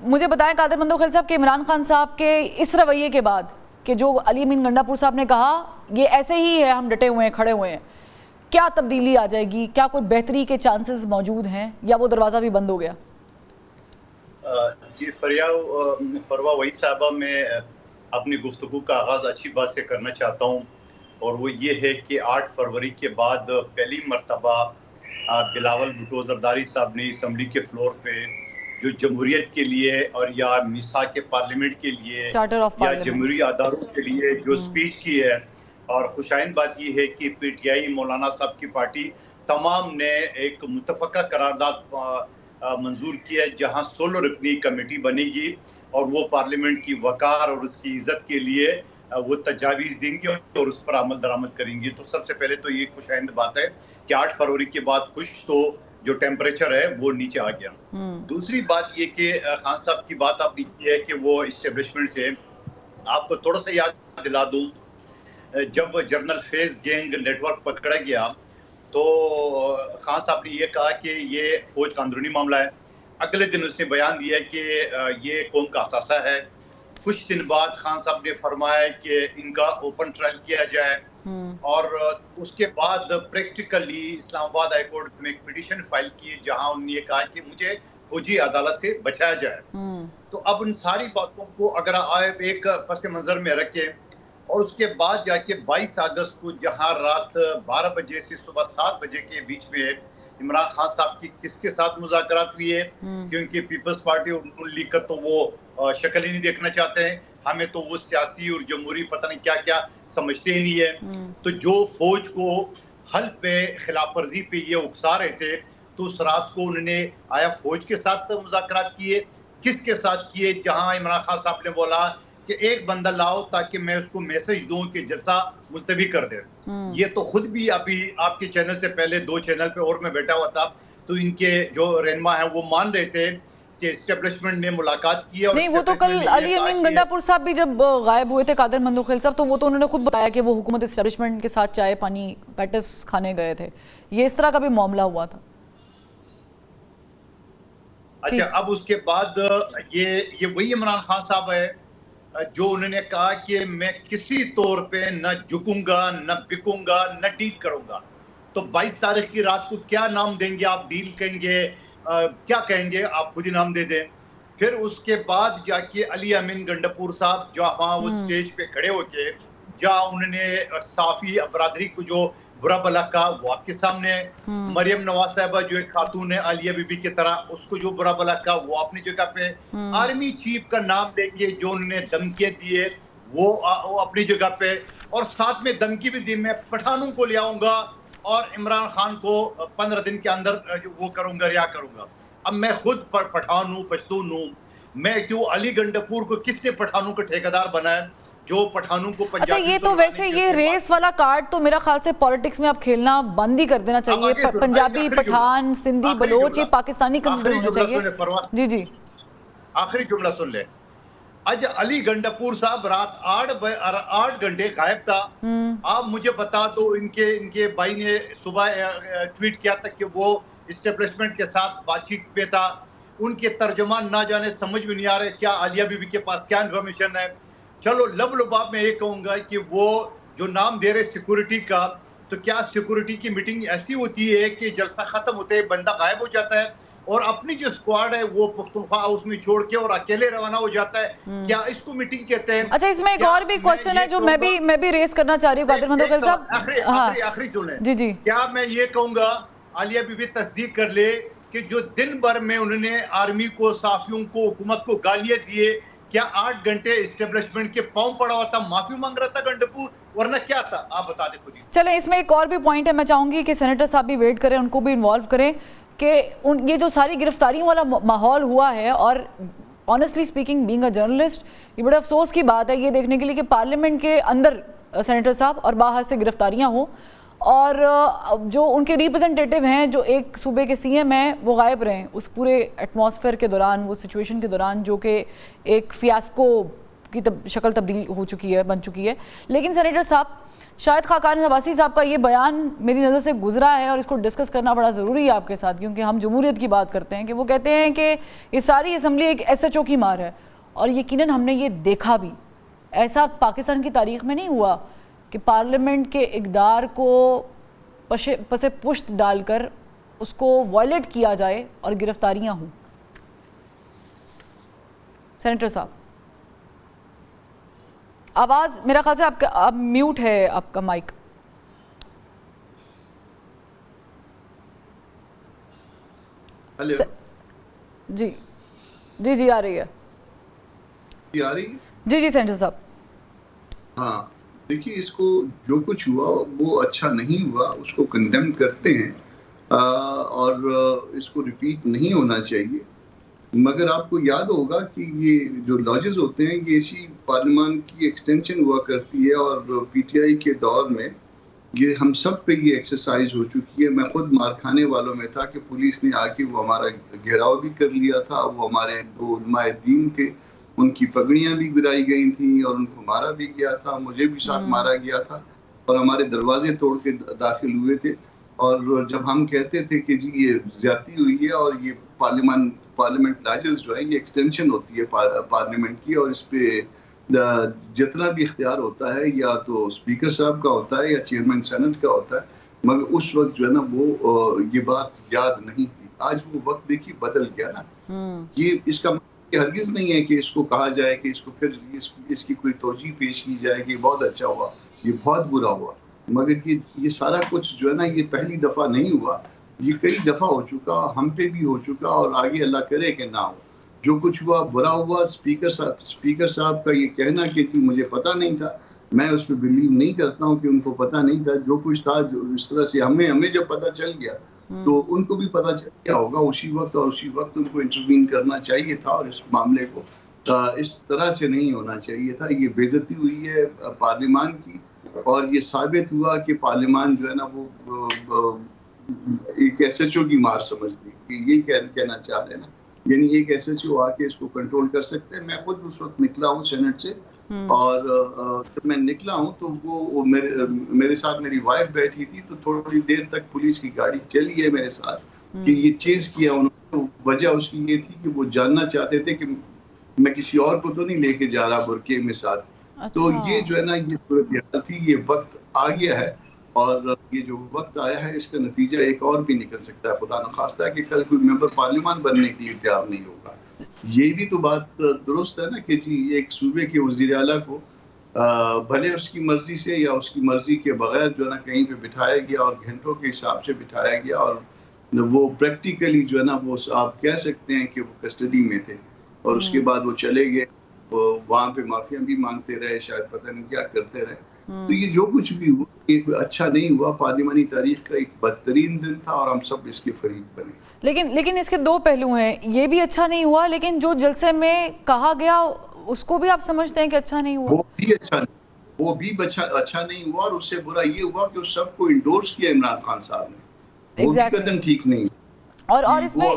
مجھے بتائیں قادر مندوخیل صاحب کہ عمران خان صاحب کے اس رویے کے بعد کہ جو علی امین گنڈا پور صاحب نے کہا یہ ایسے ہی ہے، ہم ڈٹے ہوئے ہیں، کھڑے ہوئے ہیں، کیا تبدیلی آ جائے گی؟ کیا کوئی بہتری کے چانسز موجود ہیں یا وہ دروازہ بھی بند ہو گیا؟ جی فروا وحید صاحبہ، میں اپنی گفتگو کا آغاز اچھی بات سے کرنا چاہتا ہوں، اور وہ یہ ہے کہ 8 فروری کے بعد پہلی مرتبہ بلاول بھٹو زرداری صاحب نے اسمبلی کے فلور پہ جو جمہوریت کے لیے اور یا میثاق پارلیمنٹ کے لیے یا جمہوری اداروں کے لیے جو سپیچ کی ہے، اور خوشائن بات یہ ہے کہ پی ٹی آئی مولانا صاحب کی پارٹی تمام نے ایک متفقہ قرارداد منظور کیا ہے، جہاں 16 رکنی کمیٹی بنے گی اور وہ پارلیمنٹ کی وقار اور اس کی عزت کے لیے وہ تجاویز دیں گے اور اس پر عمل درآمد کریں گے۔ تو سب سے پہلے تو یہ خوش آئند بات ہے کہ 8 فروری کے بعد کچھ تو جو ٹیمپریچر ہے وہ نیچے آ گیا۔ دوسری بات یہ کہ خان صاحب کی بات آپ نے کی ہے کہ وہ اسٹیبلشمنٹ سے، آپ کو تھوڑا سا یاد دلا دوں، جب جنرل فیض گینگ نیٹ ورک پکڑا گیا تو خان صاحب نے یہ کہا کہ یہ فوج کا اندرونی معاملہ ہے۔ اگلے دن اس نے بیان دیا کہ یہ قوم کا اثاثہ ہے۔ کچھ دن بعد خان صاحب نے فرمایا کہ ان کا اوپن ٹرائل کیا جائے، اور اس کے بعد پریکٹیکلی اسلام آباد ہائی کورٹ میں ایک پٹیشن فائل کی جہاں انہوں نے یہ کہا کہ مجھے فوجی عدالت سے بچایا جائے۔ تو اب ان ساری باتوں کو اگر آپ ایک پس منظر میں رکھیں، اور اس کے بعد جا کے 22 اگست کو جہاں رات 12 بجے سے صبح 7 بجے کے بیچ میں عمران خان صاحب کی کس کے ساتھ مذاکرات ہوئی ہے، کیونکہ پیپلز پارٹی اور نون لیگ کا تو وہ شکل ہی نہیں دیکھنا چاہتے ہیں، ہمیں تو وہ سیاسی اور جمہوری پتہ نہیں کیا کیا سمجھتے ہی نہیں ہے۔ تو جو فوج کو حلف پہ خلاف ورزی پہ یہ اکسا رہے تھے، تو اس رات کو انہوں نے آیا فوج کے ساتھ مذاکرات کیے، کس کے ساتھ کیے؟ جہاں عمران خان صاحب نے بولا کہ ایک بندہ لاؤ تاکہ میں اس کو میسج دوں کہ جلسہ ملتوی کر دے۔ یہ تو خود بھی ابھی آپ کے چینل سے پہلے 2 چینل پہ اور میں بیٹھا ہوا تھا، تو ان کے جو رہنما ہیں وہ مان رہے تھے کہ اسٹیبلشمنٹ نے ملاقات کی ہے۔ نہیں، وہ تو کل علی امین گنڈا پور صاحب بھی جب غائب ہوئے تھے قادر مندوخیل صاحب، تو وہ تو انہوں نے خود بتایا کہ وہ حکومت اسٹیبلشمنٹ کے ساتھ چائے پانی پیٹس کھانے گئے تھے، یہ اس طرح کا بھی معاملہ ہوا تھا۔ اچھا، اب اس کے بعد یہ وہی عمران خان صاحب ہے جو انہوں نے کہا کہ میں کسی طور پہ نہ جھکوں گا، نہ بکوں گا، نہ ڈیل کروں گا۔ تو 22 تاریخ کی رات کو کیا نام دیں گے آپ؟ ڈیل کہیں گے، کیا کہیں گے؟ آپ خود ہی نام دے دیں۔ پھر اس کے بعد جا کے علی امین گنڈا پور صاحب جہاں وہ سٹیج پہ کھڑے ہو کے جہاں انہوں نے صافی برادری کو جو برا بلا کہا وہ آپ کے سامنے ہے۔ مریم نواز صاحبہ جو ایک خاتون ہے عالیہ بی بی کی طرح، اس کو جو برا بلا کہا وہ اپنی جگہ پہ۔ آرمی چیف کا نام لیں گے جو انہوں نے دھمکیاں دیے وہ اپنی جگہ پہ، اور ساتھ میں دھمکی بھی دی میں پٹھانوں کو لے آؤں گا اور عمران خان کو 15 دن کے اندر وہ کروں گا، رہا کروں گا۔ اب میں خود پٹھان ہوں، پشتون ہوں، میں کیوں علی گنڈا پور کو کس نے پٹھانوں کا ٹھیکیدار بنایا جو پٹھانوں کو پنجابی؟ اچھا، یہ تو ویسے یہ ریس والا کارڈ تو میرا خیال سے پالیٹکس میں اب کھیلنا بند ہی کر دینا چاہیے۔ پنجابی، پٹھان، سندھی، بلوچ، یہ پاکستانی کنسیڈر ہونا چاہیے۔ جی آخری جملہ سن لے۔ آج علی گنڈا پور صاحب رات 8 گھنٹے غائب تھا۔ آپ مجھے بتا دو، ان کے بھائی نے صبح ٹویٹ کیا تھا کہ وہ اسٹیبلشمنٹ کے ساتھ بات چیت پہ تھا، ان کے ترجمان نہ جانے سمجھ بھی نہیں آ رہے کیا عالیہ بی بی کے پاس کیا انفارمیشن ہے۔ چلو لب لباب میں یہ کہوں گا کہ وہ جو نام دے رہے سیکورٹی کا، تو کیا سیکورٹی کی میٹنگ ایسی ہوتی ہے کہ جلسہ ختم ہوتے ہی بندہ غائب ہو جاتا ہے اور اپنی جو اسکواڈ ہے وہ پختونخوا ہاؤس میں چھوڑ کے اور اکیلے روانہ ہو جاتا ہے؟ کیا اس کو میٹنگ کہتے ہیں؟ اچھا، اس میں ایک اور بھی کوسچن ہے جو میں بھی ریز کرنا چاہ رہی ہوں قادر مندوخیل صاحب۔ آخری چنے جی، کیا میں یہ کہوں گا عالیہ بی بی تصدیق کر لے کہ جو دن بھر میں انہوں نے آرمی کو، صحافیوں کو، حکومت کو گالیاں دیے، کیا 8 گھنٹے اسٹیبلشمنٹ کے پاؤں پڑا ہوا تھا، معافی مانگ رہا تھا گنڈا پور، ورنہ کیا تھا؟ آپ بتا دیں خود ہی۔ چلیں، اس میں ایک اور بھی پوائنٹ ہے، میں چاہوں گی کہ سینیٹر صاحب بھی ویٹ کریں، ان کو بھی انوالو کریں کہ یہ جو ساری گرفتاریوں والا ماحول ہوا ہے، اور honestly speaking being a journalist یہ بڑا افسوس کی بات ہے یہ دیکھنے کے لیے کہ پارلیمنٹ کے اندر سینیٹر صاحب اور باہر سے گرفتاریاں ہوں، اور جو ان کے ریپرزنٹیٹیو ہیں جو ایک صوبے کے سی ایم ہیں وہ غائب رہیں اس پورے ایٹماسفیئر کے دوران، وہ سچویشن کے دوران جو کہ ایک فیاسکو کی شکل تبدیل ہو چکی ہے, بن چکی ہے. لیکن سینیٹر صاحب, شاہد خاقان عباسی صاحب کا یہ بیان میری نظر سے گزرا ہے اور اس کو ڈسکس کرنا بڑا ضروری ہے آپ کے ساتھ, کیونکہ ہم جمہوریت کی بات کرتے ہیں, کہ وہ کہتے ہیں کہ یہ ساری اسمبلی ایک SHO کی مار ہے. اور یقیناً ہم نے یہ دیکھا بھی, ایسا پاکستان کی تاریخ میں نہیں ہوا کہ پارلیمنٹ کے اقدار کو پس پشت ڈال کر اس کو وائلیٹ کیا جائے اور گرفتاریاں ہوں. سینیٹر صاحب آواز میرا خیال سے آپ میوٹ ہے آپ کا مائک. جی جی جی آ رہی ہے, جی جی سینیٹر صاحب. ہاں دیکھیے, اس کو جو کچھ ہوا وہ اچھا نہیں ہوا, اس کو کنڈیم کرتے ہیں اور اس کو ریپیٹ نہیں ہونا چاہیے. مگر آپ کو یاد ہوگا کہ یہ جو لاجز ہوتے ہیں یہ اسی پارلیمان کی ایکسٹینشن ہوا کرتی ہے, اور PTI کے دور میں یہ ہم سب پہ یہ ایکسرسائز ہو چکی ہے. میں خود مار کھانے والوں میں تھا کہ پولیس نے آ کے وہ ہمارا گھیراؤ بھی کر لیا تھا. وہ ہمارے دو علماء دین تھے, ان کی پگڑیاں بھی گرائی گئی تھیں اور ان کو مارا بھی گیا تھا, مجھے بھی ساتھ مارا گیا تھا, اور ہمارے دروازے توڑ کے داخل ہوئے تھے. اور جب ہم کہتے تھے کہ جی یہ زیادتی ہوئی ہے اور یہ پارلیمنٹ لاجز جو ہے یہ ایکسٹینشن ہوتی ہے پارلیمنٹ کی, اور اس پہ جتنا بھی اختیار ہوتا ہے یا تو اسپیکر صاحب کا ہوتا ہے یا چیئرمین سینٹ کا ہوتا ہے, مگر اس وقت جو ہے نا وہ یہ بات یاد نہیں تھی. آج وہ وقت دیکھیے بدل گیا نا. یہ اس کا ہرگز نہیں ہے کہ اس کو کہا جائے کہ اس کو پھر اس کی کوئی توجیہ پیش کی جائے کہ بہت اچھا ہوا, یہ بہت برا ہوا. مگر یہ سارا کچھ جو ہے نا یہ پہلی دفعہ نہیں ہوا, یہ کئی دفعہ ہو چکا, ہم پہ بھی ہو چکا, اور آگے اللہ کرے کہ نہ ہو. جو کچھ ہوا برا ہوا. اسپیکر صاحب کا یہ کہنا کہ جی مجھے پتہ نہیں تھا, میں اس پہ بلیو نہیں کرتا ہوں کہ ان کو پتہ نہیں تھا. جو کچھ تھا جو اس طرح سے ہمیں جب پتہ چل گیا تو ان کو بھی پتہ چل گیا ہوگا اسی وقت, اور اسی وقت ان کو انٹروین کرنا چاہیے تھا, اور اس معاملے کو اس طرح سے نہیں ہونا چاہیے تھا. یہ بے عزتی ہوئی ہے پارلیمان کی, اور یہ ثابت ہوا کہ پارلیمان جو ہے نا وہ ایک SHO کی مار سمجھ لی, کہ یہ کہنا چاہ رہے ہیں نا, یعنی ایک SHO آ کے اس کو کنٹرول کر سکتے ہیں. میں خود اس وقت نکلا ہوں سینٹ سے, اور جب میں نکلا ہوں تو وہ میرے ساتھ میری وائف بیٹھی تھی, تو تھوڑی دیر تک پولیس کی گاڑی چلی ہے میرے ساتھ کہ یہ چیز کیا انہوں نے. وجہ اس کی یہ تھی کہ وہ جاننا چاہتے تھے کہ میں کسی اور کو تو نہیں لے کے جا رہا برقعے میں ساتھ. تو یہ جو ہے نا یہ صورتحال تھی. یہ وقت آ گیا ہے, اور یہ جو وقت آیا ہے اس کا نتیجہ ایک اور بھی نکل سکتا ہے. خدا نخواستہ ہے کہ کل کوئی ممبر پارلیمان بننے کے لیے تیار نہیں ہوگا. یہ بھی تو بات درست ہے نا کہ جی ایک صوبے کے وزیر اعلیٰ کو بھلے اس کی مرضی سے یا اس کی مرضی کے بغیر جو ہے نا کہیں پہ بٹھایا گیا, اور گھنٹوں کے حساب سے بٹھایا گیا, اور وہ پریکٹیکلی جو ہے نا وہ آپ کہہ سکتے ہیں کہ وہ کسٹڈی میں تھے, اور اس کے بعد وہ چلے گئے, وہاں پہ معافیاں بھی مانگتے رہے, شاید پتہ نہیں کیا کرتے رہے. تو یہ جو کچھ بھی ہوا ایک اچھا نہیں ہوا. پارلیمانی تاریخ کا ایک بدترین دن تھا, اور ہم سب اس کے فریق بنے. لیکن اس کے دو پہلو ہیں. یہ بھی اچھا نہیں ہوا, لیکن جو جلسے میں کہا گیا اس کو بھی آپ سمجھتے ہیں کہ اچھا نہیں ہوا؟ وہ بھی اچھا نہیں ہوا, اور اس سے برا یہ ہوا کہ اس سب کو انڈورس کیا عمران خان صاحب نے. وہ بھی قدم ٹھیک نہیں. اور اس میں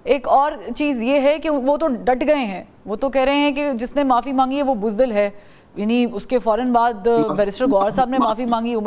ایک اور چیز یہ ہے کہ وہ تو ڈٹ گئے ہیں. وہ تو کہہ رہے ہیں کہ جس نے معافی مانگی ہے وہ بزدل ہے. یعنی اس کے فوراً بعد بیرسٹر گوہر صاحب نے معافی مانگی, عمر